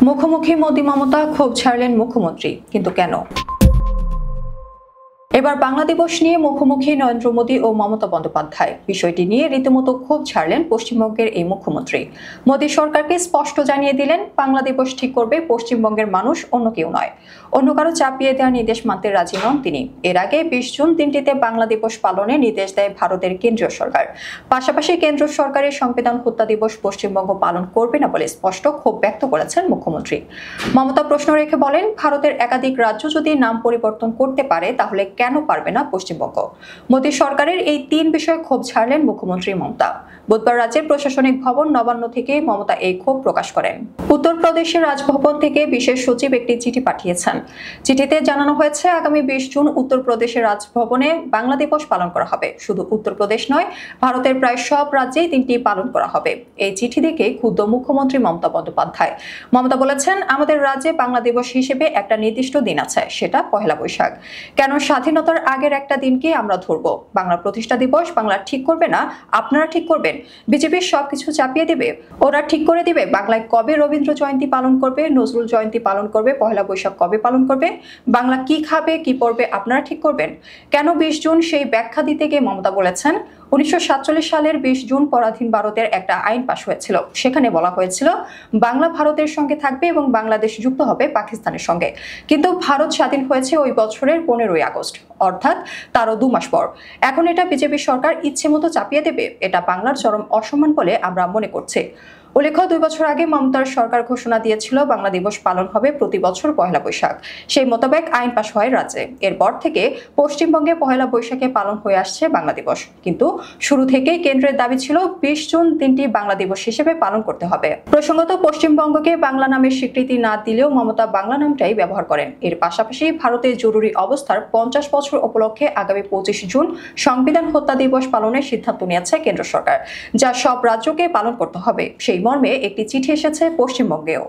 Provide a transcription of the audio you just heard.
মুখোমুখি মোদি মমতা ক্ষোভ ছাড়লেন মুখ্যমন্ত্রী, কিন্তু কেন? এবার বাংলা দিবস নিয়ে মুখোমুখি নরেন্দ্র মোদী ও মমতা বন্দ্যোপাধ্যায়। বিষয়টি নিয়ে রীতিমতো ক্ষোভ ছাড়লেন পশ্চিমবঙ্গের এই মুখ্যমন্ত্রী। মোদী সরকারকে স্পষ্ট জানিয়ে দিলেন, বাংলা দিবস ঠিক করবে পশ্চিমবঙ্গের মানুষ, অন্য কেউ নয়। অন্য কারো চাপিয়ে দেওয়ার নির্দেশ মানতে রাজি নন তিনি। এর আগে 20 জুন দিনটিতে বাংলা দিবস পালনের নির্দেশ দেয় ভারতের কেন্দ্রীয় সরকার। পাশাপাশি কেন্দ্র সরকারের সংবিধান হত্যা দিবস পশ্চিমবঙ্গ পালন করবে না বলে স্পষ্ট ক্ষোভ ব্যক্ত করেছেন মুখ্যমন্ত্রী। মমতা প্রশ্ন রেখে বলেন, ভারতের একাধিক রাজ্য যদি নাম পরিবর্তন করতে পারে তাহলে কেন পারবে না পশ্চিমবঙ্গ? মোদী সরকারের এই 3 বিষয়ে ক্ষোভ ছাড়লেন মুখ্যমন্ত্রী মমতা। বুধবার রাজ্যের প্রশাসনিক ভবন নবান্ন থেকে মমতা এই ক্ষোভ প্রকাশ করেন। উত্তরপ্রদেশের রাজভবন থেকে বিশেষ সচিব একটি চিঠি পাঠিয়েছেন। চিঠিতে জানানো হয়েছে, আগামী 20 জুন উত্তরপ্রদেশের রাজভবনে বাংলা দিবস পালন করা হবে। শুধু উত্তরপ্রদেশ নয়, ভারতের প্রায় সব রাজ্যেই দিনটি পালন করা হবে। এই চিঠি দেখে ক্ষুব্ধ মুখ্যমন্ত্রী মমতা বন্দ্যোপাধ্যায়। মমতা বলেছেন, আমাদের রাজ্যে বাংলা দিবস হিসেবে একটা নির্দিষ্ট দিন আছে, সেটা পহেলা বৈশাখ। কেন স্বাধীনতার আগের একটা দিনকে আমরা ধরবো? বাংলা প্রতিষ্ঠা দিবস বাংলা ঠিক করবে না, আপনারা ঠিক করবেন। বিজেপি সবকিছু চাপিয়ে দেবে, ওরা ঠিক করে দিবে বাংলায় কবে রবীন্দ্র জয়ন্তী পালন করবে, নজরুল জয়ন্তী পালন করবে, পহেলা বৈশাখ কবে পালন করবে, বাংলা কি খাবে কি পড়বে আপনারা ঠিক করবেন। কেন 20 জুন? সেই ব্যাখ্যা দিতে গিয়ে মমতা বলেছেন, 1947 সালের 20 জুন পরাধীন ভারতের একটা আইন পাশ হয়েছিল। সেখানে বলা হয়েছিল বাংলা ভারতের সঙ্গে থাকবে এবং বাংলাদেশ যুক্ত হবে পাকিস্তানের সঙ্গে। কিন্তু ভারত স্বাধীন হয়েছে ওই বছরের 15ই আগস্ট, অর্থাৎ তারও 2 মাস পর। এখন এটা বিজেপি সরকার ইচ্ছে মতো চাপিয়ে দেবে, এটা বাংলার চরম অসম্মান বলে আমরা মনে করছি। উল্লেখ্য, 2 বছর আগে মমতার সরকার ঘোষণা দিয়েছিল বাংলা দিবস পালন হবে প্রতি বছর পহেলা বৈশাখ। সেই মোতাবেক আইন পাশ হয় রাজ্যে। এরপর থেকে পশ্চিমবঙ্গে পহেলা বৈশাখে পালন হয়ে আসছে বাংলা দিবস। কিন্তু শুরু থেকেই কেন্দ্রের দাবি ছিল 20 জুন দিনটি বাংলা দিবস হিসেবে পালন করতে হবে। প্রসঙ্গত, পশ্চিমবঙ্গকে বাংলা নামের স্বীকৃতি না দিলেও মমতা বাংলা নামটাই ব্যবহার করেন। এর পাশাপাশি ভারতের জরুরি অবস্থার 50 বছর উপলক্ষে আগামী 25 জুন সংবিধান হত্যা দিবস পালনের সিদ্ধান্ত নিয়েছে কেন্দ্র সরকার, যা সব রাজ্যকে পালন করতে হবে। সেই মর্মে একটি চিঠি এসেছে পশ্চিমবঙ্গেও।